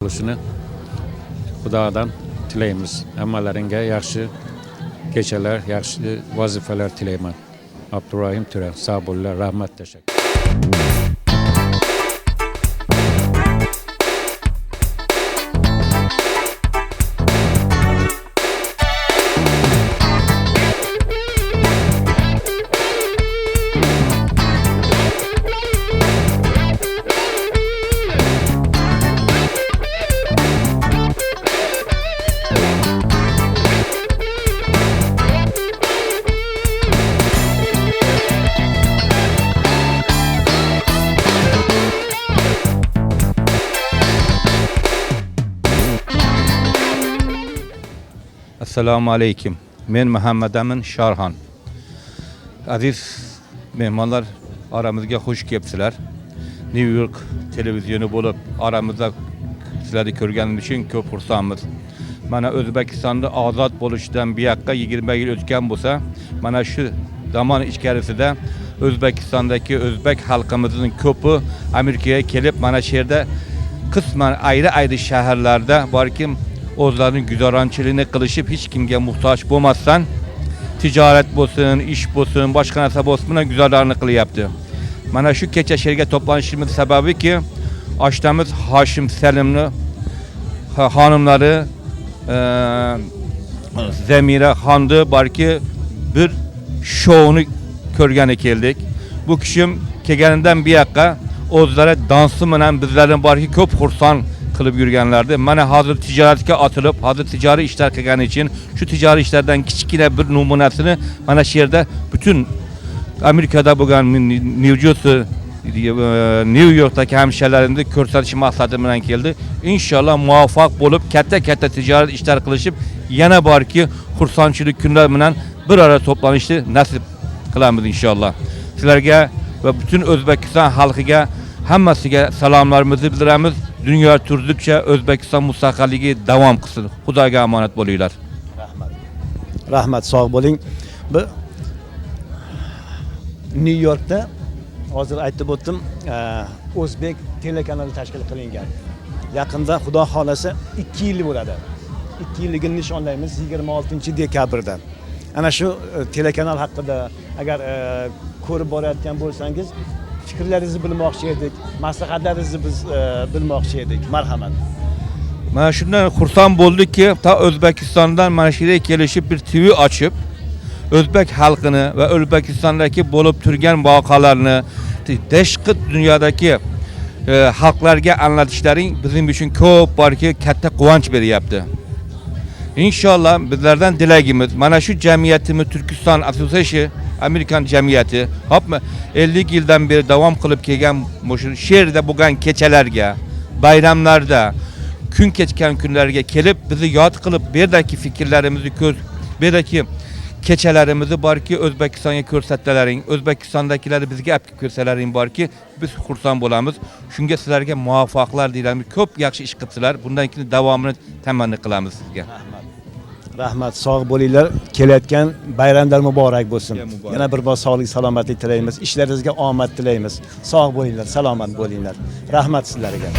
bo'lishini Xudodan tilaymiz. Hammalaringga yaxshi kechalar, yaxshi vazifalar tilayman. Abdurrahim Turan, sog' bo'linglar, rahmat, tashakkur. Assalomu alaykum. Men Muhammad Amin Sharxon. Aziz mehmonlar, aramizga xush kelibsizlar. New York televizyoni bo'lib aramizda sizlarni ko'rganim uchun ko'p xursandmiz. Mana O'zbekistonda ozod bo'lishidan bu yoqqa 20 yil o'tgan bo'lsa, mana shu zamon ichkarisida O'zbekistondagi o'zbek xalqimizning ko'pi Amerikaga kelib, mana shu yerda qisman ayrı shaharlarda balkim o'zlarining guzoronchiligini qilishib, hech kimga muhtoj bo'lmasdan tijorat bo'lsin, ish bo'lsin, boshqa narsa bo'lsin, bilan guzorlarini qilyapti. Mana shu kecha sherga to'planishimiz sababiki, oshtamiz Hoshim Salimni xonimlari Zamira xonni balki bir shouni ko'rgani keldik. Bu kishim kelganidan bu yoqqa o'zlari dansi bilan bizlarni balki ko'p xursand qilib yurganlardi. Mana hozir tijoratga otilib, hozir tijoriy ishlar qilgani uchun shu tijoriy ishlardan kichkina bir namunasini mana shu yerda butun Amerikada bo'lgan New Yorkdagi hamshiralarimni ko'rsatish maqsadi bilan keldi. Inshaalloh muvaffaq bo'lib, katta tijorat ishlar qilishib, yana borki xursandchilik kunlar bilan bir ara to'planishni nasib qilamiz inshaalloh. Sizlarga va butun O'zbekiston xalqiga hammasiga salomlarimizni bildiramiz. Dünya turdukça O'zbekiston mustaqilligi davom qilsin. Xudoga omonat bo'linglar. Rahmat. Rahmat, sog' bo'ling. Bu New Yorkda hozir aytib o'tdim, O'zbek telekanali tashkil qilingan. Yaqinda Xudo xolasa 2 yil bo'ladi. 2 yilligini nishonlaymiz 26-dekabrda. Ana shu telekanal haqida agar ko'rib borayotgan bo'lsangiz, fikrlaringizni bilmoqchi edik, maslahatlaringizni biz bilmoqchi edik. Marhamat. Mana shundan xursand bo'ldikki, ta O'zbekistondan mana shu yerga kelishib bir TV ochib, O'zbek xalqini va O'zbekistondagi bo'lib turgan voqealarni tashqi dunyodagi xalqlarga anlatishlaring bizim uchun ko'p borki katta quvonch beryapti. İnşallah bizlerden dilagimiz mana shu jamiyatimiz Turkiston Association Amerikan jamiyati hop 50 yildan beri davom qilib kelgan shu yerda bo'lgan kechalarga, bayramlarda, kun kechgan kunlarga kelib bizni yod qilib, bu yerdagi fikrlarimizni bu yerdagi kechalarimizni borki O'zbekistonga ko'rsatlaring, O'zbekistondagilarni bizga olib ko'rsatlaring borki biz xursand bo'lamiz. Shunga sizlarga muvaffaqlar dilamiz. Ko'p yaxshi ish qilibsizlar. Bundan keyin davomini tamanni qilamiz sizga. Rahmat, sog' bo'linglar. Kelayotgan bayramlar muborak bo'lsin. Yana bir bor sog'lik, salomatlik tilaymiz. Ishlaringizga omad tilaymiz. Sog' bo'linglar, salomat bo'linglar. Rahmat sizlarga.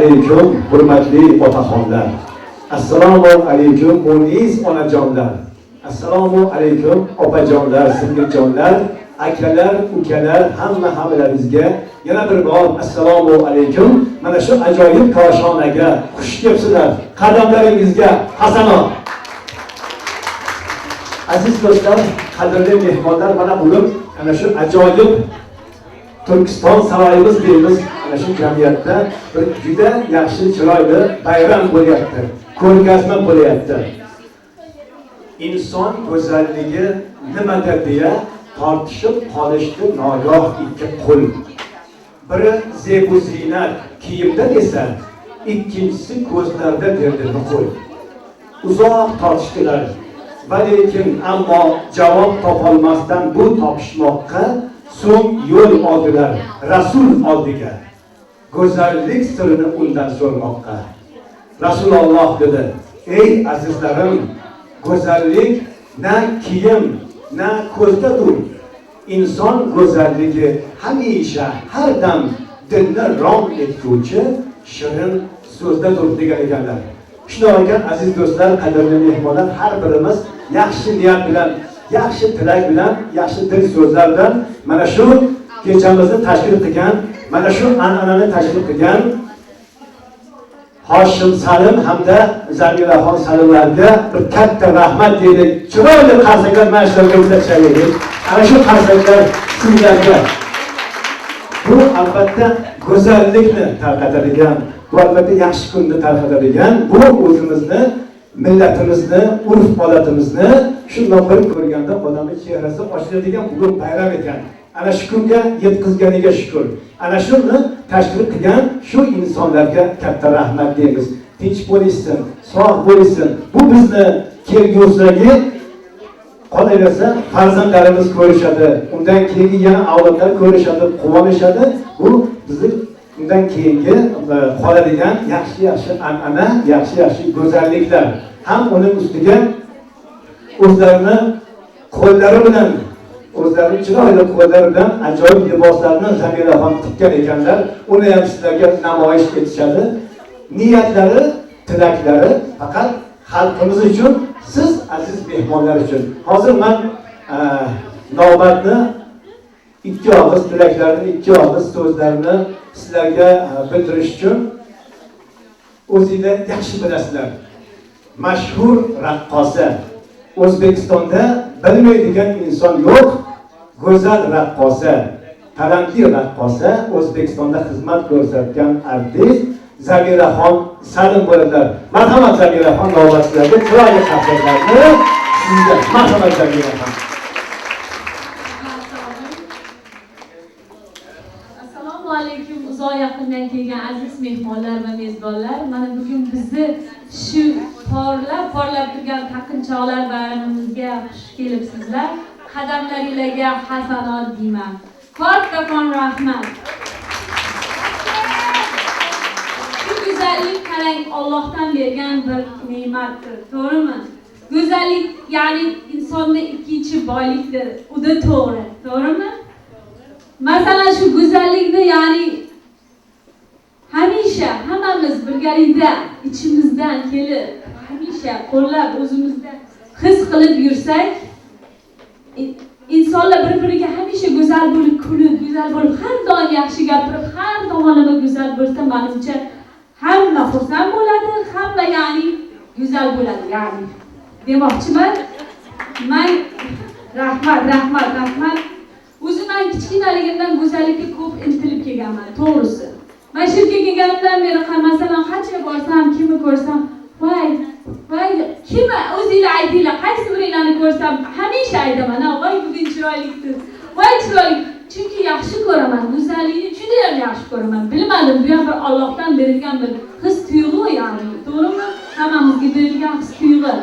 alaykum hurmatli otaxonlar. Assalomu alaykum munis onajonlar. Assalomu alaykum opajonlar, singiljonlar, akalar, ukalar, hammalaringizga yana bir bor assalomu alaykum. Mana shu ajoyib koshonaga xush kelibsizlar. Qadamlaringizga hasanot. Aziz do'stlar, qadrli mehmonlar, mana bugun ana shu ajoyib Turkiston saroyimiz deymiz, ana shu jamiyatda bir juda yaxshi chiroyli bayram bo'lyapti. Ko'rgazma bo'lyapti. Inson go'zalligi nimadir deya tortishib qolishdi nogoh ikki qul. Biri zebu zinat kiyimda desa, ikkinchisi ko'zlarda derdi nuqul. Uzoq tortishdilar. Va lekin ammo javob topolmasdan bu topishmoqqa so'ng yo'l oldilar Rasul oldiga. Go'zallik sirini undan so'rmoqqa. Rasululloh dedi: "Ey azizlarim, go'zallik na kiyim, na ko'zdadir. Inson go'zalligi hamisha har dam dilni rom etuvchi shirin so'zdadir" degan ekanlar. Shunday ekan aziz do'stlar, qadrli mehmonlar, har birimiz yaxshi niyat bilan, yaxshi tilak bilan, yaxshi dil so'zlar bilan mana shu kechamizni tashkil qilgan, mana shu an'anani tashkil qilgan Hoshim Salim hamda Zamilaxon Salimlarga bir katta rahmat deylik. Chiroyli qarsaklar mana shularga o'tkazaylik. Ana shu qarsaklar sizlarga. Bu albatta go'zallikni tarqatadigan, bu albatta yaxshi kunni tarqatadigan, bu o'zimizni, millatimizni, urf-odatimizni shundoq bir ko'rganda odamning chehrasi ochiladigan bugun bayram ekan. Ana shu kunga yetkazganiga shukr. Ana shuni tashkil qilgan shu insonlarga katta rahmat deymiz. Tinch bo'lsin, sog' bo'lsin. Bu bizni kelgusidagi qolaversa farzandlarimiz ko'rishadi. Undan keyingi yana avlodlar ko'rishadi, quvonishadi. Bu bizni undan keyingi qoladigan yaxshi an'ana, yaxshi go'zalliklar. Ham uning ustiga o'zlarini qo'llari bilan, o'zlarining chiroyli qo'llari bilan ajoyib liboslarni Zamilaxon tikkan ekanlar. Uni ham sizlarga namoyish etishadi. Niyatlari, tilaklari faqat xalqimiz uchun, siz aziz mehmonlar uchun. Hozir men navbatni ikki og'iz tilaklarni, ikki og'iz so'zlarni sizlarga bildirish uchun o'zingizlar yaxshi bilasizlar. Mashhur raqqosa. O'zbekistonda bilmaydigan inson yo'q. Go'zal raqqosa, talantli raqqosa, O'zbekistonda xizmat ko'rsatgan artist Zamilaxon Salim bo'ladilar. Marhamat Zamilaxon, navbatchilarga chiroyli qarsaklarni sizga. Marhamat Zamilaxon. Assalomu alaykum, uzoq yaqindan kelgan aziz mehmonlar va mezbonlar. Mana bugun bizni shu porlab turgan taqinchoqlar bayramimizga xush kelibsizlar. Qadamlaringizga hasanot deyman. Kattakon rahmat. Shu go'zallik qarang, Allohdan bergan bir ne'matdir, to'g'rimi? Go'zallik ya'ni insonning ikkinchi boylikdir. U da to'g'ri, to'g'rimi? Masalan shu go'zallikni ya'ni hamisha hammamiz birgalikda ichimizdan kelib, hamisha qo'llab o'zimizda his qilib yursak, insonlar bir-biriga hamisha go'zal bo'lib, kulib, go'zal bo'lib, har doim yaxshi gapirib, har tomonlama go'zal bo'lsa, menimcha hamma xursand bo'ladi, hamma ya'ni go'zal bo'ladi, ya'ni demoqchiman. Men rahmat. O'zim ham kichkinaligimdan go'zallikka ko'p intilib kelganman, to'g'risi. Men shu yerga kelganimdan beri masalan qancha borsam, kimni ko'rsam, voy, kimni o'zingizlar aytinglar, qaysi biringlarni ko'rsam, hamisha aytaman, voy bugun chiroylisiz, voy chiroyli. Chunki yaxshi ko'raman, go'zallikni juda ham yaxshi ko'raman. Bilmadim, bu ham bir Allohdan berilgan bir his tuyg'u, ya'ni, to'g'rimi? Hammamizga berilgan his tuyg'u.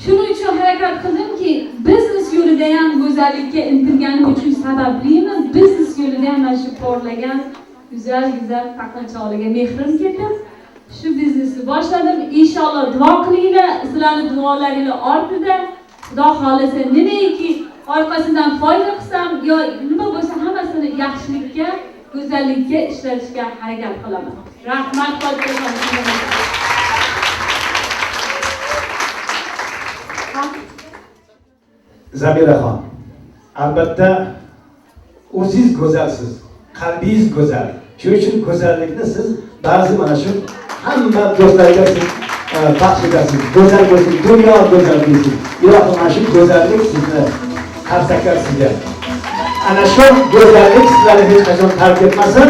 Shuning uchun harakat qildimki, biznes yo'lida ham go'zallikka intilganim uchun sabablimi, biznes yo'lida ham mana shu porlagan güzel taqinchoqlarga mehrim ketib, shu biznesni boshladim. Inshaalloh duo qilinglar, sizlarning duolaringiz ortida. Xudo xolasa nimaiki orqasidan foyda qilsam yo nima bo'lsa hammasini yaxshilikka, go'zallikka ishlatishga harakat qilaman. Rahmat Qodirjon. Zabiraxon, albatta o'zingiz go'zalsiz, qalbingiz go'zal. Shuning uchun go'zallikni siz ba'zi mana shu hamma do'stlarga siz baxsh etasiz. Go'zal bo'lsin, dunyo go'zal bo'lsin. Ilohim mana shu go'zallik sizni qarsaklar sizga. Ana shu go'zallik sizlarni hech qachon tark etmasin.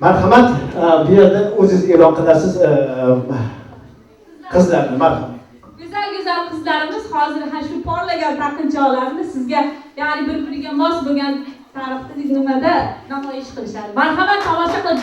Marhamat, bu yerda o'zingiz e'lon qilasiz qizlarni, marhamat. Güzel qizlarimiz hozir ha shu porlagan taqinchoqlarni sizga, ya'ni bir-biriga mos bo'lgan tarixda nimada namoyish qilishadi. Marhamat, tomosha qilib